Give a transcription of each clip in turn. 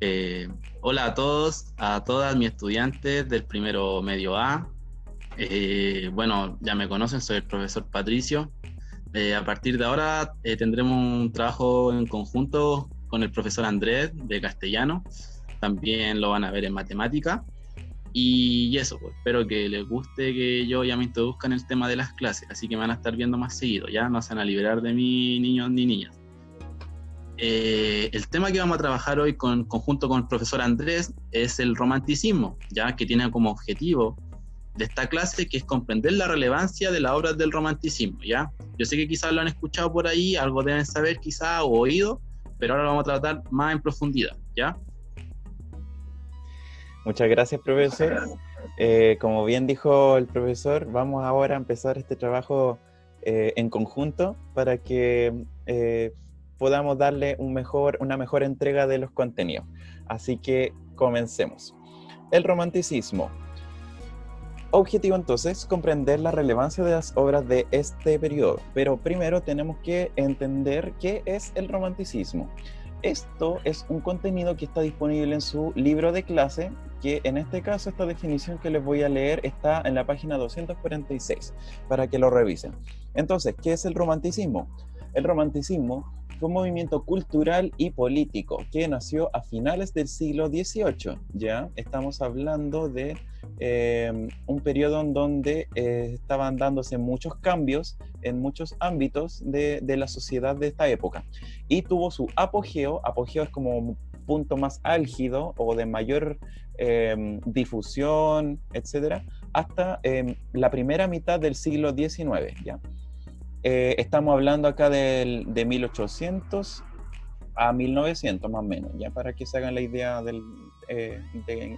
Eh, Hola a todos, a todas mis estudiantes del primero medio A. Bueno, ya me conocen, soy el profesor Patricio. A partir de ahora tendremos un trabajo en conjunto con el profesor Andrés de castellano. También lo van a ver en matemática. Y eso, pues, espero que les guste que yo ya me introduzca en el tema de las clases. Así que me van a estar viendo más seguido, ya no se van a liberar de mí, niños ni niñas. El tema que vamos a trabajar hoy conjunto con el profesor Andrés es el romanticismo, ya que tiene como objetivo de esta clase que es comprender la relevancia de las obras del romanticismo, ¿ya? Yo sé que quizás lo han escuchado por ahí, algo deben saber quizás o oído, pero ahora lo vamos a tratar más en profundidad, ¿ya? Muchas gracias, profesor. Como bien dijo el profesor, vamos ahora a empezar este trabajo en conjunto para que podamos darle una mejor entrega de los contenidos. Así que comencemos. El romanticismo. Objetivo entonces, comprender la relevancia de las obras de este periodo, pero primero tenemos que entender qué es el romanticismo. Esto es un contenido que está disponible en su libro de clase, que en este caso esta definición que les voy a leer está en la página 246, para que lo revisen. Entonces, ¿qué es el romanticismo? El romanticismo fue un movimiento cultural y político que nació a finales del siglo XVIII. Ya estamos hablando de un periodo en donde estaban dándose muchos cambios en muchos ámbitos de la sociedad de esta época. Y tuvo su apogeo es como un punto más álgido o de mayor difusión, etcétera, hasta la primera mitad del siglo XIX, ¿ya? Estamos hablando acá de 1800 a 1900 más o menos, ya para que se hagan la idea de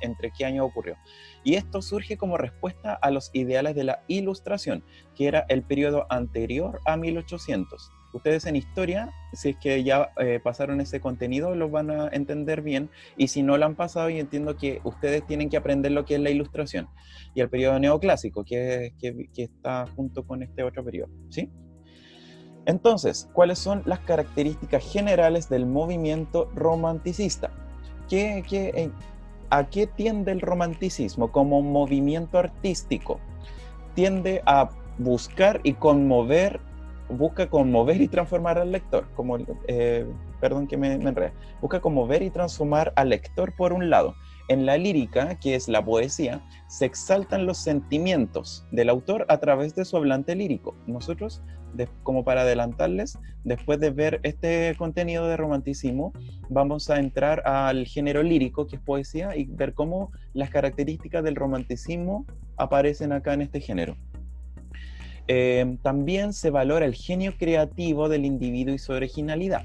entre qué año ocurrió. Y esto surge como respuesta a los ideales de la Ilustración, que era el periodo anterior a 1800. Ustedes en historia, si es que ya pasaron ese contenido, lo van a entender bien, y si no lo han pasado, y entiendo que ustedes tienen que aprender lo que es la Ilustración, y el periodo neoclásico, que está junto con este otro periodo, ¿sí? Entonces, ¿cuáles son las características generales del movimiento romanticista? ¿A qué tiende el romanticismo como movimiento artístico? Tiende a busca conmover y transformar al lector, perdón que me enredé, busca conmover y transformar al lector por un lado. En la lírica, que es la poesía, se exaltan los sentimientos del autor a través de su hablante lírico. Nosotros, como para adelantarles, después de ver este contenido de romanticismo, vamos a entrar al género lírico, que es poesía, y ver cómo las características del romanticismo aparecen acá en este género. También se valora el genio creativo del individuo y su originalidad.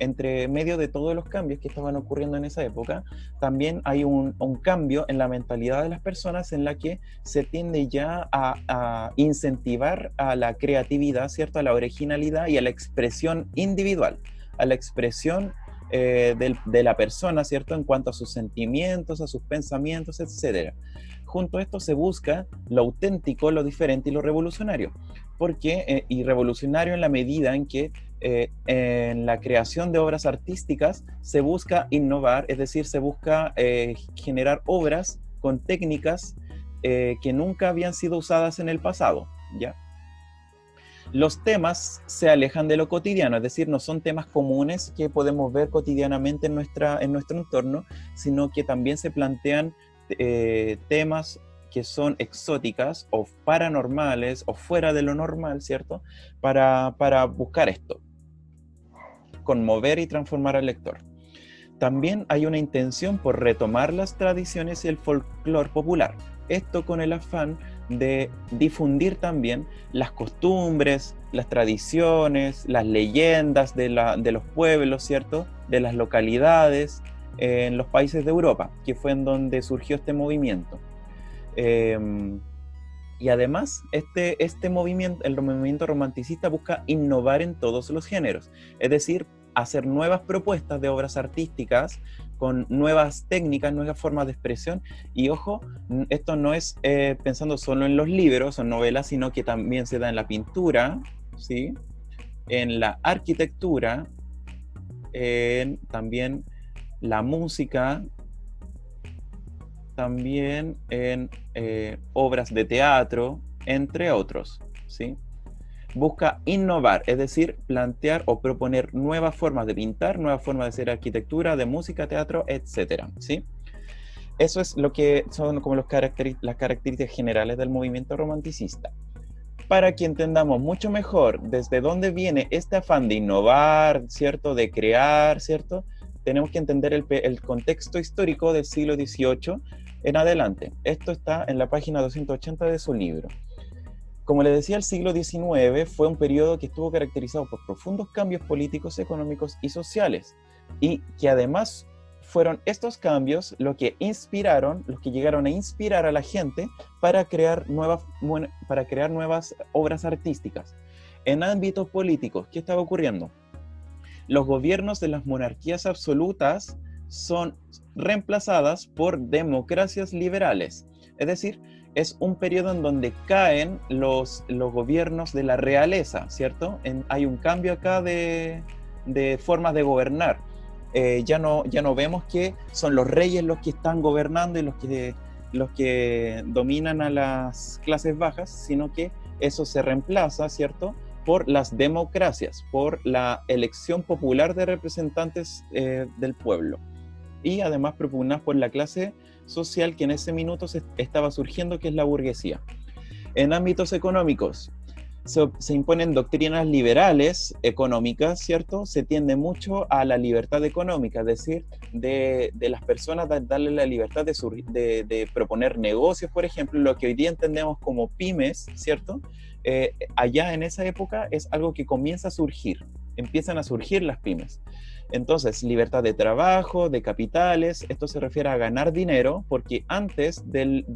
Entre medio de todos los cambios que estaban ocurriendo en esa época, también hay un cambio en la mentalidad de las personas en la que se tiende ya a incentivar a la creatividad, ¿cierto? A la originalidad y a la expresión individual, a la expresión de la persona, ¿cierto? En cuanto a sus sentimientos, a sus pensamientos, etc. Junto a esto se busca lo auténtico, lo diferente y lo revolucionario. Y revolucionario en la medida en que en la creación de obras artísticas se busca innovar, es decir, se busca generar obras con técnicas que nunca habían sido usadas en el pasado, ¿ya? Los temas se alejan de lo cotidiano, es decir, no son temas comunes que podemos ver cotidianamente en nuestro entorno, sino que también se plantean temas que son exóticas o paranormales o fuera de lo normal, ¿cierto? Para buscar esto, conmover y transformar al lector. También hay una intención por retomar las tradiciones y el folclore popular. Esto con el afán de difundir también las costumbres, las tradiciones, las leyendas de los pueblos, ¿cierto? De las localidades en los países de Europa, que fue en donde surgió este movimiento. Y además, el movimiento romanticista busca innovar en todos los géneros, es decir, hacer nuevas propuestas de obras artísticas con nuevas técnicas, nuevas formas de expresión. Y ojo, esto no es pensando solo en los libros o novelas, sino que también se da en la pintura, ¿sí? En la arquitectura, también la música, también en obras de teatro, entre otros, ¿sí? Busca innovar, es decir, plantear o proponer nuevas formas de pintar, nuevas formas de hacer arquitectura, de música, teatro, etcétera, ¿sí? Eso es lo que son como las características generales del movimiento romanticista. Para que entendamos mucho mejor desde dónde viene este afán de innovar, ¿cierto? De crear, ¿cierto? Tenemos que entender el contexto histórico del siglo XVIII en adelante. Esto está en la página 280 de su libro. Como les decía, el siglo XIX fue un periodo que estuvo caracterizado por profundos cambios políticos, económicos y sociales, y que además fueron estos cambios los que llegaron a inspirar a la gente para crear nuevas obras artísticas. En ámbitos políticos, ¿qué estaba ocurriendo? Los gobiernos de las monarquías absolutas son reemplazadas por democracias liberales, es decir, es un periodo en donde caen los gobiernos de la realeza, ¿cierto? Hay un cambio acá de formas de gobernar. Ya no vemos que son los reyes los que están gobernando y los que dominan a las clases bajas, sino que eso se reemplaza, ¿cierto?, por las democracias, por la elección popular de representantes del pueblo. Y además propugnadas por la clase social que en ese minuto estaba surgiendo, que es la burguesía. En ámbitos económicos, se imponen doctrinas liberales económicas, ¿cierto? Se tiende mucho a la libertad económica, es decir, de las personas darle la libertad de proponer negocios, por ejemplo, lo que hoy día entendemos como pymes, ¿cierto? Allá en esa época es algo que comienza a surgir, empiezan a surgir las pymes. Entonces, libertad de trabajo, de capitales, esto se refiere a ganar dinero, porque antes del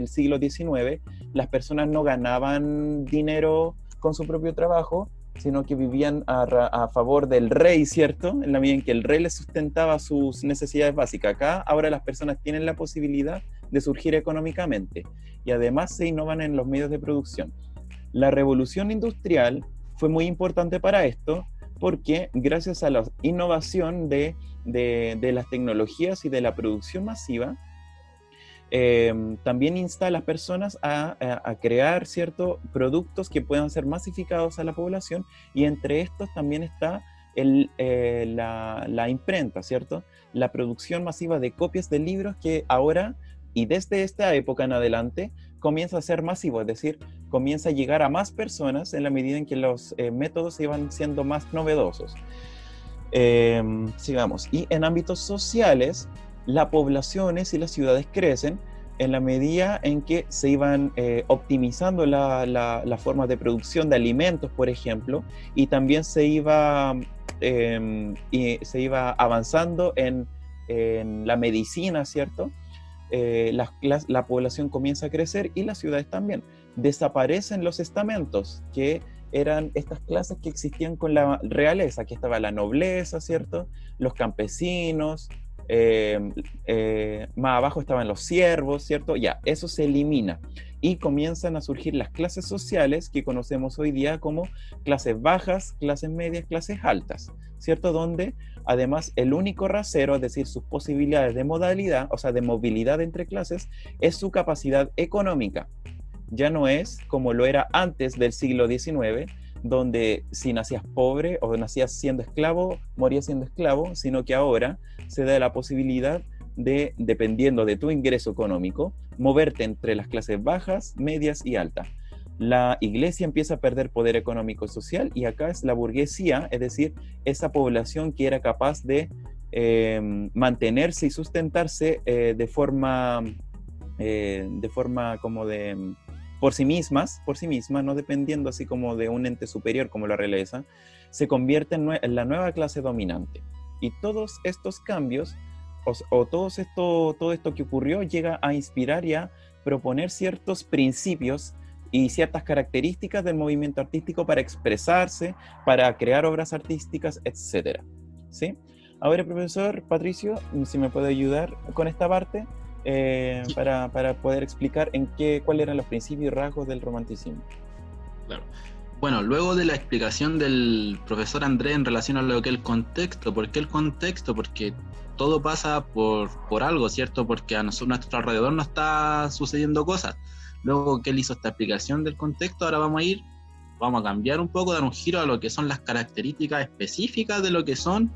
siglo XIX, las personas no ganaban dinero con su propio trabajo, sino que vivían a favor del rey, ¿cierto? En la medida en que el rey les sustentaba sus necesidades básicas. Acá, ahora las personas tienen la posibilidad de surgir económicamente, y además se innovan en los medios de producción. La revolución industrial fue muy importante para esto, porque gracias a la innovación de las tecnologías y de la producción masiva, también insta a las personas a crear ciertos productos que puedan ser masificados a la población, y entre estos también está la imprenta, ¿cierto? La producción masiva de copias de libros que ahora, y desde esta época en adelante, comienza a ser masivo, es decir, comienza a llegar a más personas en la medida en que los métodos iban siendo más novedosos. Sigamos. Y en ámbitos sociales, las poblaciones y las ciudades crecen en la medida en que se iban optimizando las formas de producción de alimentos, por ejemplo, y también se iba avanzando en la medicina, ¿cierto? La población comienza a crecer y las ciudades también. Desaparecen los estamentos, que eran estas clases que existían con la realeza, que estaba la nobleza, ¿cierto? Los campesinos, más abajo estaban los siervos, ¿cierto? Ya, eso se elimina y comienzan a surgir las clases sociales que conocemos hoy día como clases bajas, clases medias, clases altas, ¿cierto? Donde además el único rasero, es decir, sus posibilidades de modalidad, o sea, de movilidad entre clases, es su capacidad económica. Ya no es como lo era antes del siglo XIX, donde si nacías pobre o nacías siendo esclavo, morías siendo esclavo, sino que ahora se da la posibilidad de, dependiendo de tu ingreso económico, moverte entre las clases bajas, medias y altas. La iglesia empieza a perder poder económico y social, y acá es la burguesía, es decir, esa población que era capaz de mantenerse y sustentarse de forma como de por sí mismas, no dependiendo así como de un ente superior como la realeza, se convierte en la nueva clase dominante. Y todos estos cambios, todo esto que ocurrió, llega a inspirar y a proponer ciertos principios y ciertas características del movimiento artístico para expresarse, para crear obras artísticas, etc. ¿Sí? Ahora, profesor Patricio, si me puede ayudar con esta parte, sí, para poder explicar cuáles eran los principios y rasgos del romanticismo. Claro. Bueno, luego de la explicación del profesor Andrés en relación a lo que es el contexto, ¿por qué el contexto? Porque todo pasa por algo, ¿cierto? Porque a nuestro alrededor no está sucediendo cosas. Luego que él hizo esta explicación del contexto, ahora vamos a cambiar un poco, dar un giro a lo que son las características específicas de lo que son,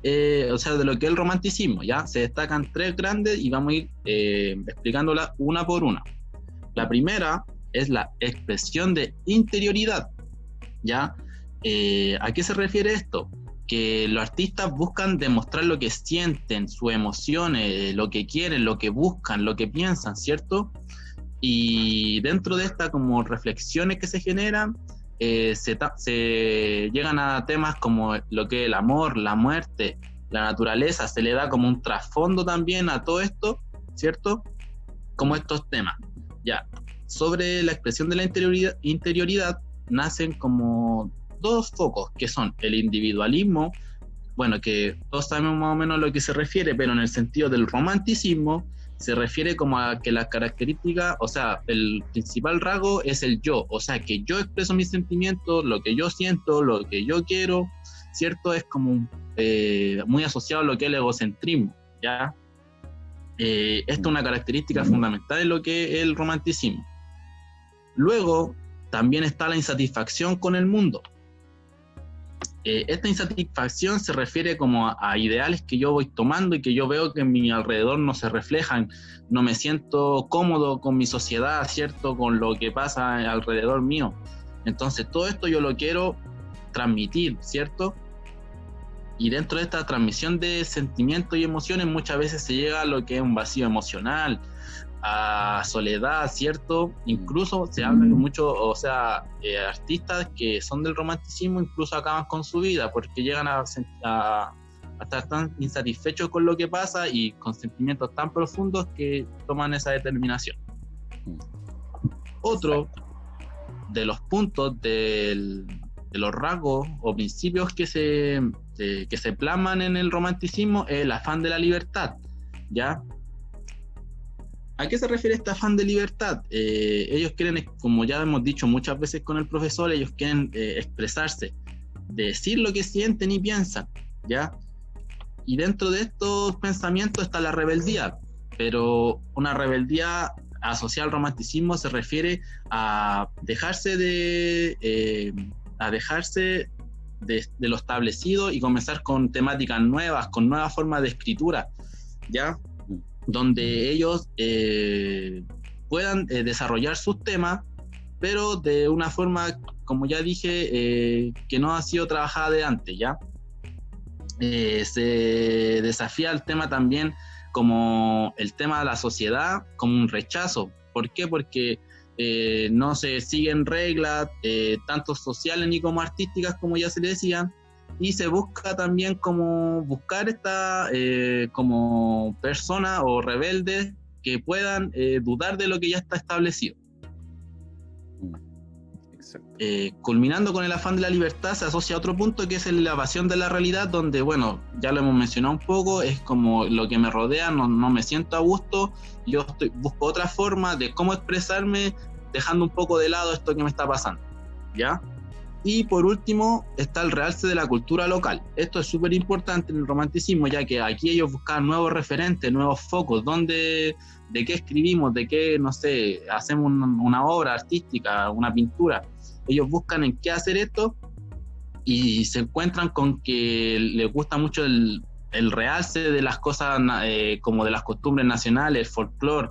o sea, de lo que es el romanticismo, ¿ya? Se destacan tres grandes y vamos a ir explicándolas una por una. La primera es la expresión de interioridad, ¿ya? ¿A qué se refiere esto? Que los artistas buscan demostrar lo que sienten, sus emociones, lo que quieren, lo que buscan, lo que piensan, ¿cierto? Y dentro de estas como reflexiones que se generan, se llegan a temas como lo que es el amor, la muerte, la naturaleza, se le da como un trasfondo también a todo esto, ¿cierto? Como estos temas, ya. Sobre la expresión de la interioridad nacen como dos focos, que son el individualismo, bueno, que todos sabemos más o menos a lo que se refiere, pero en el sentido del romanticismo, se refiere como a que las características, o sea, el principal rasgo es el yo, o sea, que yo expreso mis sentimientos, lo que yo siento, lo que yo quiero, ¿cierto? Es como muy asociado a lo que es el egocentrismo, ¿ya? Esta es una característica fundamental de lo que es el romanticismo. Luego, también está la insatisfacción con el mundo. Esta insatisfacción se refiere como a ideales que yo voy tomando y que yo veo que en mi alrededor no se reflejan, no me siento cómodo con mi sociedad, ¿cierto? Con lo que pasa alrededor mío. Entonces todo esto yo lo quiero transmitir, ¿cierto? Y dentro de esta transmisión de sentimientos y emociones muchas veces se llega a lo que es un vacío emocional, a soledad, ¿cierto? Incluso se habla de muchos, o sea, artistas que son del romanticismo incluso acaban con su vida porque llegan a estar tan insatisfechos con lo que pasa y con sentimientos tan profundos que toman esa determinación. Otro de los puntos de los rasgos o principios que se plasman en el romanticismo es el afán de la libertad, ¿ya? ¿A qué se refiere este afán de libertad? Ellos quieren, como ya hemos dicho muchas veces con el profesor, ellos quieren expresarse, decir lo que sienten y piensan, ¿ya? Y dentro de estos pensamientos está la rebeldía, pero una rebeldía asociada al romanticismo se refiere a dejarse de lo establecido y comenzar con temáticas nuevas, con nuevas formas de escritura, ¿ya? Donde ellos puedan desarrollar sus temas, pero de una forma, como ya dije, que no ha sido trabajada de antes, ¿ya? Se desafía el tema también como el tema de la sociedad, como un rechazo. ¿Por qué? Porque no se siguen reglas, tanto sociales ni como artísticas, como ya se le decía, y se busca también como buscar como personas o rebeldes que puedan dudar de lo que ya está establecido. Culminando con el afán de la libertad se asocia a otro punto que es la evasión de la realidad, donde, bueno, ya lo hemos mencionado un poco, es como lo que me rodea, no me siento a gusto, busco otra forma de cómo expresarme, dejando un poco de lado esto que me está pasando, ¿ya? Y por último está el realce de la cultura local. Esto es súper importante en el romanticismo, ya que aquí ellos buscan nuevos referentes, nuevos focos, de qué escribimos, de qué, no sé, hacemos una obra artística, una pintura. Ellos buscan en qué hacer esto y se encuentran con que les gusta mucho el realce de las cosas, como de las costumbres nacionales, el folclore,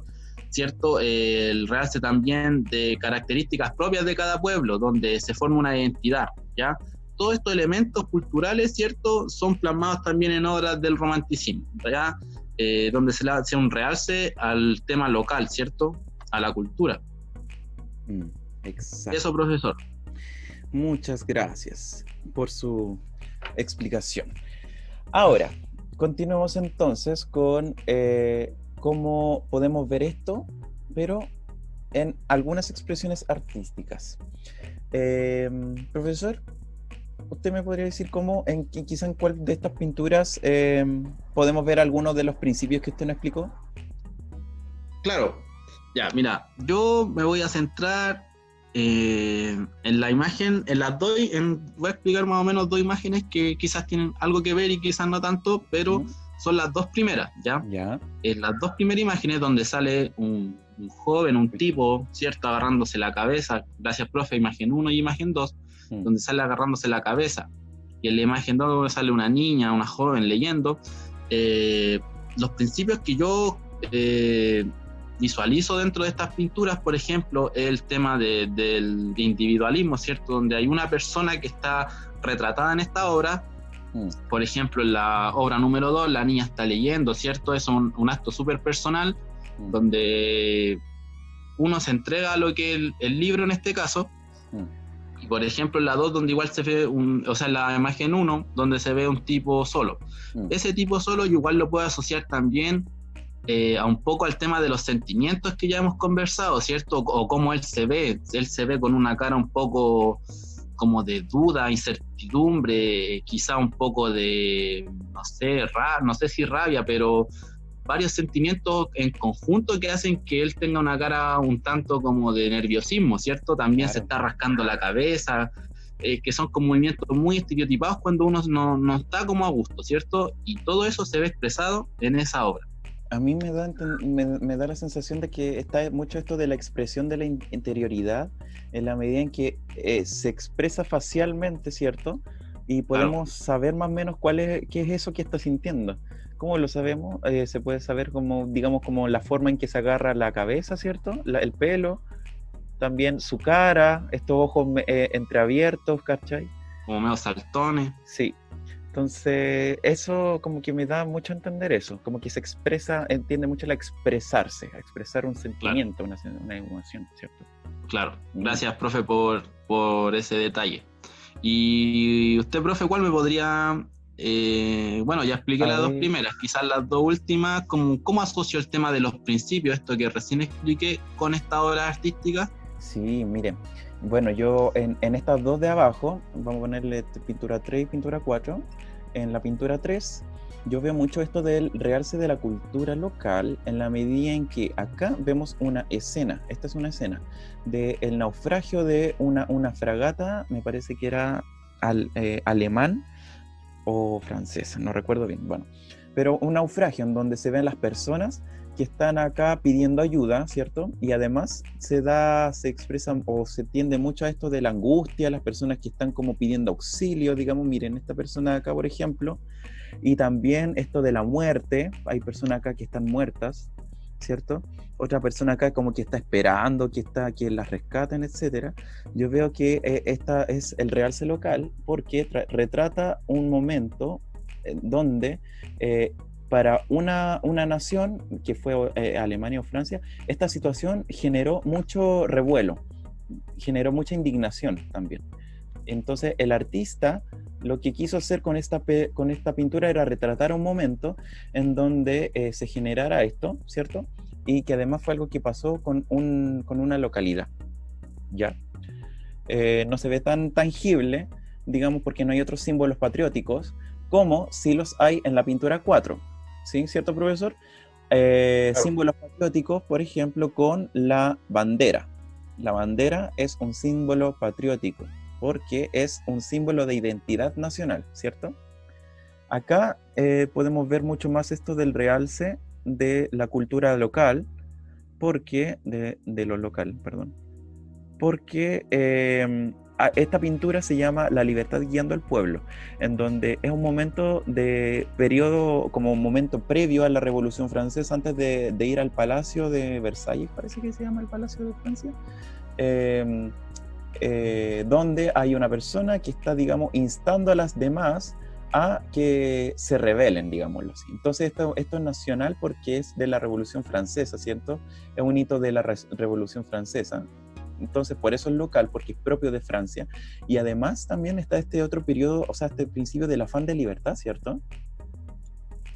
¿cierto? El realce también de características propias de cada pueblo, donde se forma una identidad, ¿ya? Todos estos elementos culturales, ¿cierto?, son plasmados también en obras del romanticismo, ¿ya? Donde se le hace un realce al tema local, ¿cierto?, a la cultura. Exacto. Eso, profesor. Muchas gracias por su explicación. Ahora, continuemos entonces con cómo podemos ver esto, pero en algunas expresiones artísticas. Profesor, ¿usted me podría decir quizá en cuál de estas pinturas podemos ver algunos de los principios que usted nos explicó? Claro. Ya, mira, yo me voy a centrar En la imagen, en las dos, voy a explicar más o menos dos imágenes que quizás tienen algo que ver y quizás no tanto, pero son las dos primeras, ¿ya? Ya. En las dos primeras imágenes donde sale un joven, un tipo, ¿cierto? Agarrándose la cabeza, gracias profe, imagen 1 y imagen 2, donde sale agarrándose la cabeza. Y en la imagen 2 donde sale una niña, una joven leyendo. Los principios que yo visualizo dentro de estas pinturas, por ejemplo, el tema del individualismo, ¿cierto? Donde hay una persona que está retratada en esta obra. Por ejemplo, en la obra número 2, la niña está leyendo, ¿cierto? Es un acto súper personal, donde uno se entrega a lo que el libro en este caso. Y por ejemplo, en la 2, donde igual se ve o sea, en la imagen 1, donde se ve un tipo solo. Ese tipo solo yo igual lo puedo asociar también a un poco al tema de los sentimientos que ya hemos conversado, ¿cierto? O cómo él se ve con una cara un poco como de duda, incertidumbre, quizá un poco de, no sé si rabia, pero varios sentimientos en conjunto que hacen que él tenga una cara un tanto como de nerviosismo, ¿cierto? También se está rascando la cabeza, que son como movimientos muy estereotipados cuando uno no está como a gusto, ¿cierto? Y todo eso se ve expresado en esa obra. A mí me da la sensación de que está mucho esto de la expresión de la interioridad, en la medida en que se expresa facialmente, ¿cierto? Y podemos saber más o menos qué es eso que está sintiendo. ¿Cómo lo sabemos? Se puede saber como, digamos, como la forma en que se agarra la cabeza, ¿cierto? El pelo, también su cara, estos ojos entreabiertos, ¿cachai? Como medio saltones. Sí. Entonces, eso como que me da mucho a entender eso, como que se expresa, entiende mucho a expresar un sentimiento, una emoción, ¿cierto? Claro, gracias profe por ese detalle. Y usted, profe, ¿cuál me podría, bueno, ya expliqué las dos primeras, quizás las dos últimas, ¿cómo asocio el tema de los principios, esto que recién expliqué, con esta obra artística? Sí, miren, bueno, yo en estas dos de abajo, vamos a ponerle pintura 3 y pintura 4, en la pintura 3 yo veo mucho esto del realce de la cultura local en la medida en que acá vemos una escena, esta es una escena del naufragio de una fragata, me parece que era alemán o francesa, no recuerdo bien, bueno, pero un naufragio en donde se ven las personas que están acá pidiendo ayuda, ¿cierto? Y además se expresa o se tiende mucho a esto de la angustia, las personas que están como pidiendo auxilio, digamos, miren, esta persona acá, por ejemplo, y también esto de la muerte, hay personas acá que están muertas, ¿cierto? Otra persona acá como que está esperando que las rescaten, etcétera. Yo veo que esta es el realce local porque retrata un momento donde para una nación que fue Alemania o Francia, esta situación generó mucho revuelo, generó mucha indignación también. Entonces el artista lo que quiso hacer con esta pintura era retratar un momento en donde se generara esto, ¿cierto? Y que además fue algo que pasó con una localidad, ¿ya? No se ve tan tangible, digamos, porque no hay otros símbolos patrióticos, como sí los hay en la pintura 4, ¿sí? ¿Cierto, profesor? Claro. Símbolos patrióticos, por ejemplo, con la bandera. La bandera es un símbolo patriótico, porque es un símbolo de identidad nacional, ¿cierto? Acá podemos ver mucho más esto del realce de la cultura local, porque, de lo local, perdón, porque esta pintura se llama La libertad guiando al pueblo, en donde es un momento de periodo, como un momento previo a la Revolución Francesa, antes de ir al Palacio de Versalles, parece que se llama el Palacio de Francia, donde hay una persona que está, digamos, instando a las demás a que se rebelen, digámoslo así. Entonces esto es nacional porque es de la Revolución Francesa, ¿cierto? Es un hito de la Revolución Francesa. Entonces por eso es local, porque es propio de Francia. Y además también está este otro periodo, o sea, este principio del afán de libertad, ¿cierto?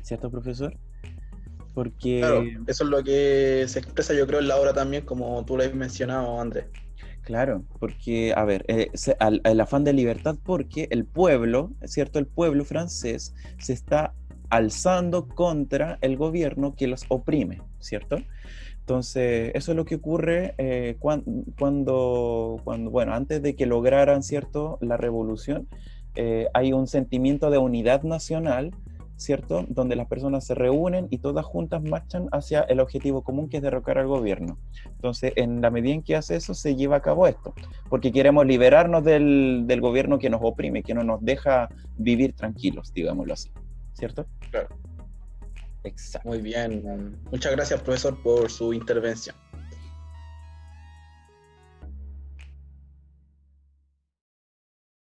¿Cierto, profesor? Porque... Claro, eso es lo que se expresa, yo creo, en la obra también, como tú lo has mencionado, Andrés. Claro, porque, a ver, el afán de libertad porque el pueblo, ¿cierto? El pueblo francés se está alzando contra el gobierno que los oprime, ¿cierto? Entonces, eso es lo que ocurre bueno, antes de que lograran, ¿cierto?, la revolución, hay un sentimiento de unidad nacional, ¿cierto?, donde las personas se reúnen y todas juntas marchan hacia el objetivo común, que es derrocar al gobierno. Entonces, en la medida en que hace eso, se lleva a cabo esto, porque queremos liberarnos del gobierno que nos oprime, que no nos deja vivir tranquilos, digámoslo así, ¿cierto? Claro. Exacto. Muy bien. Muchas gracias, profesor, por su intervención.